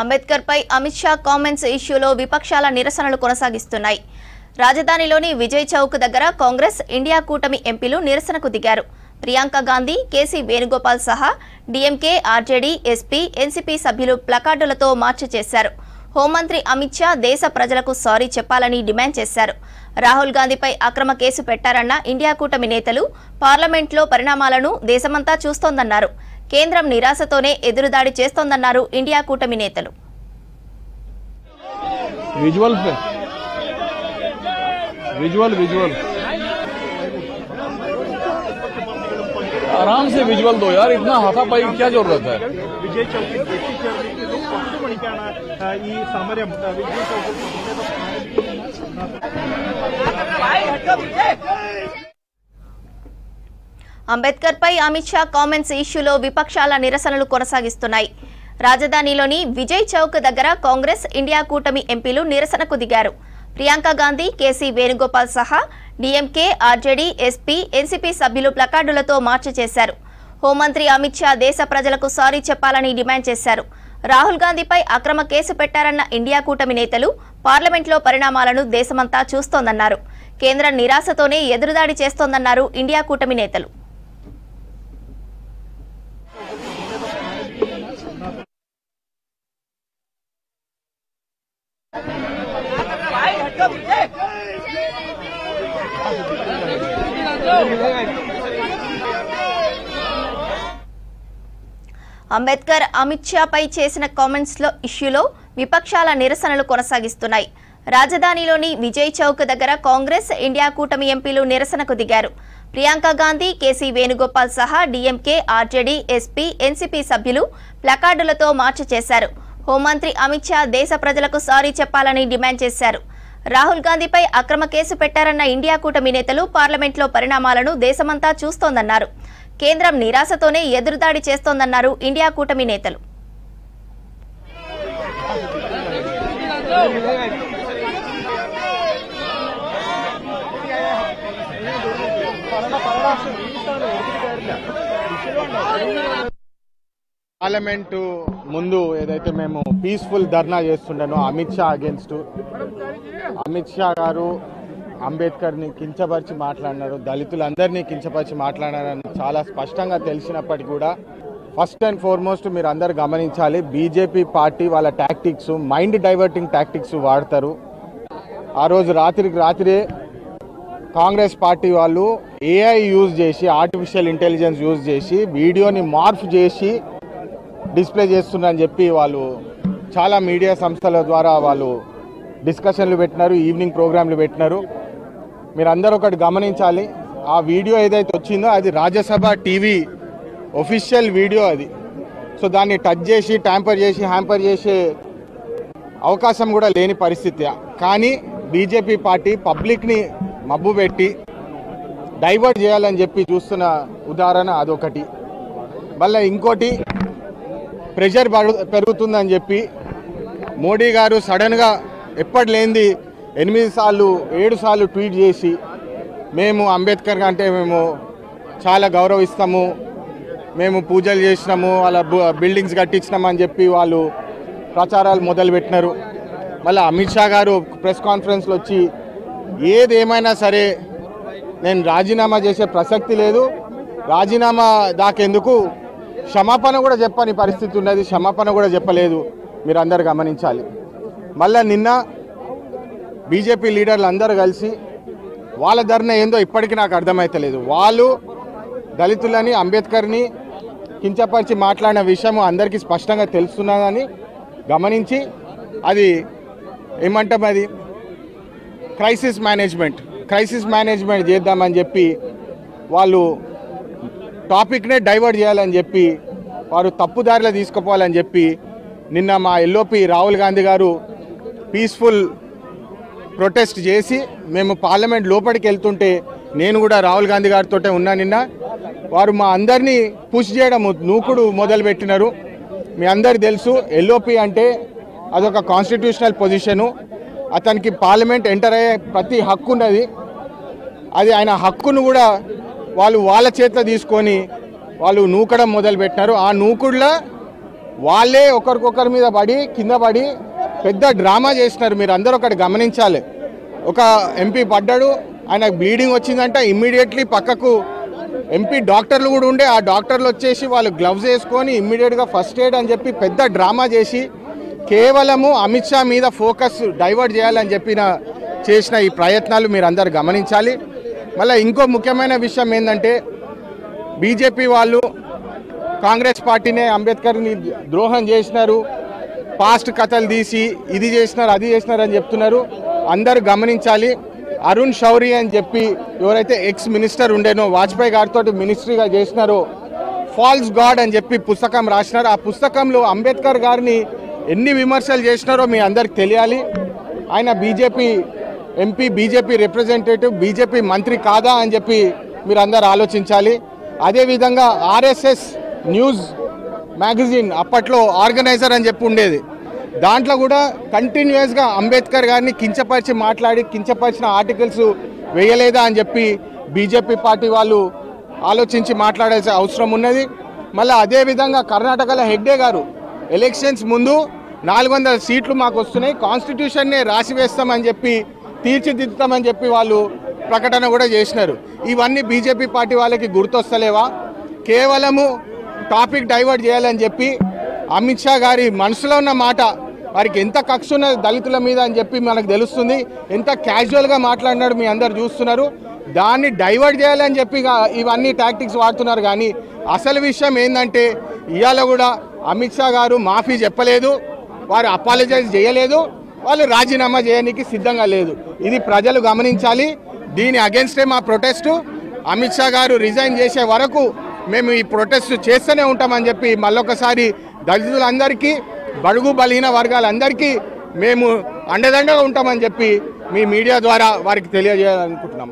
అంబేద్కర్ పై Amit Shah comments ఇష్యూలో విపక్షాల నిరసనలు కొనసాగిస్తున్నాయి. రాజధానిలోని విజయ్ చౌక్ దగ్గర కాంగ్రెస్ ఇండియా కూటమి ఎంపీలు నిరసనకు దిగారు. ప్రియాంక గాంధీ, కేసీ వేణుగోపాల్ సహా డీఎంకే, ఆర్జేడీ, ఎస్పీ, ఎన్సీపీ సభ్యులు ప్లకార్డులతో మార్చ్ చేశారు. హోంమంత్రి అమిత్ షా దేశ ప్రజలకు సారీ చెప్పాలని డిమాండ్ చేశారు. రాహుల్ గాంధీపై అక్రమ కేసు పెట్టారన్న ఇండియా కూటమి నేతలు పార్లమెంట్లో పరిణామాలను దేశమంతా చూస్తోందన్నారు. కేంద్రం నిరాశతోనే ఎదురుదాడి చేస్తోందన్నారు ఇండియా కూటమి నేతలు. आराम से विजुअल दो यार, इतना हाथापाई क्या जरूरत है? विजय चौक ಈ ಸಮರ ವಿಜಯ್ ಚೌಕ್ అంబేద్కర్ పై అమిత్ షా కామెంట్స్ ఇష్యూలో విపక్షాల నిరసనలు కొనసాగిస్తున్నాయి. రాజధానిలోని విజయ్ చౌక్ దగ్గర కాంగ్రెస్ ఇండియా కూటమి ఎంపీలు నిరసనకు దిగారు. ప్రియాంక గాంధీ, కేసీ వేణుగోపాల్ సహా డీఎంకే, ఆర్జేడీ, ఎస్పీ, ఎన్సీపీ సభ్యులు ప్లకార్డులతో మార్చ్ చేశారు. హోంమంత్రి అమిత్ షా దేశ ప్రజలకు సారీ చెప్పాలని డిమాండ్ చేశారు. రాహుల్ గాంధీపై అక్రమ కేసు పెట్టారన్న ఇండియా కూటమి నేతలు పార్లమెంట్లో పరిణామాలను దేశమంతా చూస్తోందన్నారు. కేంద్రం నిరాశతోనే ఎదురుదాడి చేస్తోందన్నారు ఇండియా కూటమి నేతలు. అంబేద్కర్ అమిత్ షా పై చేసిన కామెంట్స్ ఇష్యూలో విపక్షాల నిరసనలు కొనసాగిస్తున్నాయి. రాజధానిలోని విజయ్ చౌక్ దగ్గర కాంగ్రెస్ ఇండియా కూటమి ఎంపీలు నిరసనకు దిగారు. ప్రియాంక గాంధీ, కేసీ వేణుగోపాల్ సహా డీఎంకే, ఆర్జేడీ, ఎస్పీ, ఎన్సీపీ సభ్యులు ప్లకార్డులతో మార్చ్ చేశారు. హోంమంత్రి అమిత్ షా దేశ ప్రజలకు సారీ చెప్పాలని డిమాండ్ చేశారు. రాహుల్ గాంధీపై అక్రమ కేసు పెట్టారన్న ఇండియా కూటమి నేతలు పార్లమెంట్లో పరిణామాలను దేశమంతా చూస్తోందన్నారు. కేంద్రం నిరాశతోనే ఎదురుదాడి చేస్తోందన్నారు ఇండియా కూటమి నేతలు. పార్లమెంటు ముందు ఏదైతే మేము పీస్ఫుల్ ధర్నా చేస్తుండేనో అమిత్ షా అగేన్స్ట్, అమిత్ షా గారు అంబేద్కర్ని కించపరిచి మాట్లాడినారు, దళితులందరినీ కించపరిచి మాట్లాడారని చాలా స్పష్టంగా తెలిసినప్పటికీ కూడా ఫస్ట్ అండ్ ఫార్మోస్ట్ మీరు అందరు గమనించాలి, బీజేపీ పార్టీ వాళ్ళ టాక్టిక్స్, మైండ్ డైవర్టింగ్ టాక్టిక్స్ వాడతారు. ఆ రోజు రాత్రికి రాత్రే కాంగ్రెస్ పార్టీ వాళ్ళు ఏఐ యూజ్ చేసి, ఆర్టిఫిషియల్ ఇంటెలిజెన్స్ యూజ్ చేసి వీడియోని మార్ఫ్ చేసి డిస్ప్లే చేస్తున్నారని చెప్పి వాళ్ళు చాలా మీడియా సంస్థల ద్వారా వాళ్ళు డిస్కషన్లు పెట్టినారు, ఈవినింగ్ ప్రోగ్రాంలు పెట్టినారు. మీరు అందరూ ఒకటి గమనించాలి, ఆ వీడియో ఏదైతే వచ్చిందో అది రాజ్యసభ టీవీ ఒఫిషియల్ వీడియో అది. సో దాన్ని టచ్ చేసి, ట్యాంపర్ చేసి, హ్యాంపర్ చేసే అవకాశం కూడా లేని పరిస్థితి. కానీ బీజేపీ పార్టీ పబ్లిక్ని మబ్బు పెట్టి డైవర్ట్ చేయాలని చెప్పి చూస్తున్న ఉదాహరణ అదొకటి. మళ్ళీ ఇంకోటి, ప్రెషర్ పెరుగుతుందని చెప్పి మోడీ గారు సడన్గా ఎప్పటి లేనిది 8 సార్లు 7 సార్లు ట్వీట్ చేసి మేము అంబేద్కర్ అంటే మేము చాలా గౌరవిస్తాము, మేము పూజలు చేసినాము, వాళ్ళ బిల్డింగ్స్ కట్టించినాము అని చెప్పి వాళ్ళు ప్రచారాలు మొదలుపెట్టినారు. మళ్ళీ అమిత్ షా గారు ప్రెస్ కాన్ఫరెన్స్లో వచ్చి ఏదేమైనా సరే నేను రాజీనామా చేసే ప్రసక్తి లేదు, రాజీనామా దాకెందుకు, క్షమాపణ కూడా చెప్పని పరిస్థితి ఉన్నది, క్షమాపణ కూడా చెప్పలేదు. మీరు అందరు గమనించాలి. మళ్ళీ నిన్న బీజేపీ లీడర్లు అందరూ కలిసి వాళ్ళ ధర్నా ఏందో ఇప్పటికీ నాకు అర్థమవుతలేదు. వాళ్ళు దళితులని, అంబేద్కర్ని కించపరిచి మాట్లాడిన విషయం అందరికీ స్పష్టంగా తెలుస్తున్నదని గమనించి అది ఏమంటాం, అది క్రైసిస్ మేనేజ్మెంట్ చేద్దామని చెప్పి వాళ్ళు టాపిక్నే డైవర్ట్ చేయాలని చెప్పి వారు తప్పుదారిలో తీసుకుపోవాలని చెప్పి నిన్న మా ఎల్ఓపి రాహుల్ గాంధీ గారు పీస్ఫుల్ ప్రొటెస్ట్ చేసి మేము పార్లమెంట్ లోపలికి వెళ్తుంటే నేను కూడా రాహుల్ గాంధీ గారితో ఉన్నా. నిన్న వారు మా అందరినీ పుష్ చేయడం, నూకుడు మొదలుపెట్టినారు. మీ అందరికి తెలుసు, ఎల్ఓపి అంటే అదొక కాన్స్టిట్యూషనల్ పొజిషను, అతనికి పార్లమెంట్ ఎంటర్ అయ్యే ప్రతి హక్కు ఉన్నది. అది ఆయన హక్కును కూడా వాళ్ళు వాళ్ళ చేతిలో తీసుకొని వాళ్ళు నూకడం మొదలుపెట్టినారు. ఆ నూకుడులో వాళ్ళే ఒకరికొకరి మీద పడి కింద పడి పెద్ద డ్రామా చేసినారు. మీరు అందరూ ఒకటి గమనించాలి. ఒక ఎంపీ పడ్డాడు, ఆయన బ్లీడింగ్ వచ్చిందంటే ఇమ్మీడియట్లీ పక్కకు ఎంపీ డాక్టర్లు కూడా ఉండే, ఆ డాక్టర్లు వచ్చేసి వాళ్ళు గ్లవ్స్ వేసుకొని ఇమ్మీడియట్గా ఫస్ట్ ఎయిడ్ అని చెప్పి పెద్ద డ్రామా చేసి కేవలము అమిత్ షా మీద ఫోకస్ డైవర్ట్ చేయాలని చేసిన ఈ ప్రయత్నాలు మీరు అందరు గమనించాలి. మళ్ళీ ఇంకో ముఖ్యమైన విషయం ఏంటంటే బీజేపీ వాళ్ళు కాంగ్రెస్ పార్టీనే అంబేద్కర్ని ద్రోహం చేసినారు, పాస్ట్ కథలు తీసి ఇది చేసినారు అది చేసినారు అని చెప్తున్నారు. అందరూ గమనించాలి. అరుణ్ షౌరి అని చెప్పి ఎవరైతే ఎక్స్ మినిస్టర్ ఉండేనో వాజ్పేయి గారితో మినిస్ట్రీగా చేసినారో ఫాల్స్ గాడ్ అని చెప్పి పుస్తకం రాసినారు. ఆ పుస్తకంలో అంబేద్కర్ గారిని ఎన్ని విమర్శలు చేసినారో మీ అందరికి తెలియాలి. ఆయన BJP MP, BJP representative, BJP మంత్రి కాదా అని చెప్పి మీరు అందరు ఆలోచించాలి. అదేవిధంగా ఆర్ఎస్ఎస్ న్యూస్ మ్యాగజైన్ అప్పట్లో ఆర్గనైజర్ అని చెప్పి ఉండేది, దాంట్లో కూడా కంటిన్యూస్గా అంబేద్కర్ గారిని కించపరిచిన ఆర్టికల్స్ వేయలేదా అని చెప్పి బీజేపీ పార్టీ వాళ్ళు ఆలోచించి మాట్లాడాల్సిన అవసరం ఉన్నది. మళ్ళీ అదేవిధంగా కర్ణాటకలో హెగ్డే గారు ఎలక్షన్స్ ముందు 400 సీట్లు మాకు వస్తున్నాయి, కాన్స్టిట్యూషన్నే రాసివేస్తామని చెప్పి తీర్చిదిద్దుతామని చెప్పి వాళ్ళు ప్రకటన కూడా చేసినారు. ఇవన్నీ బీజేపీ పార్టీ వాళ్ళకి గుర్తొస్తలేవా? కేవలము టాపిక్ డైవర్ట్ చేయాలని చెప్పి అమిత్ షా గారి మనసులో ఉన్న మాట, వారికి ఎంత కక్ష ఉన్నది దళితుల మీద అని చెప్పి మనకు తెలుస్తుంది. ఎంత క్యాజువల్గా మాట్లాడినాడు మీ అందరు చూస్తున్నారు. దాన్ని డైవర్ట్ చేయాలని చెప్పి ఇవన్నీ టాక్టిక్స్ వాడుతున్నారు. కానీ అసలు విషయం ఏంటంటే ఇవాళ కూడా అమిత్ షా గారు మాఫీ చెప్పలేదు, వారు అపాలజైజ్ చేయలేదు, వాళ్ళు రాజీనామా చేయడానికి సిద్ధంగా లేదు. ఇది ప్రజలు గమనించాలి. దీని అగెన్స్టే మా ప్రొటెస్టు. అమిత్ షా గారు రిజైన్ చేసే వరకు మేము ఈ ప్రొటెస్ట్ చేస్తూనే ఉంటామని చెప్పి మళ్ళొకసారి దళితులందరికీ, బడుగు బలహీన వర్గాలందరికీ మేము అండదండగా ఉంటామని చెప్పి మీ మీడియా ద్వారా వారికి తెలియజేయాలనుకుంటున్నాము.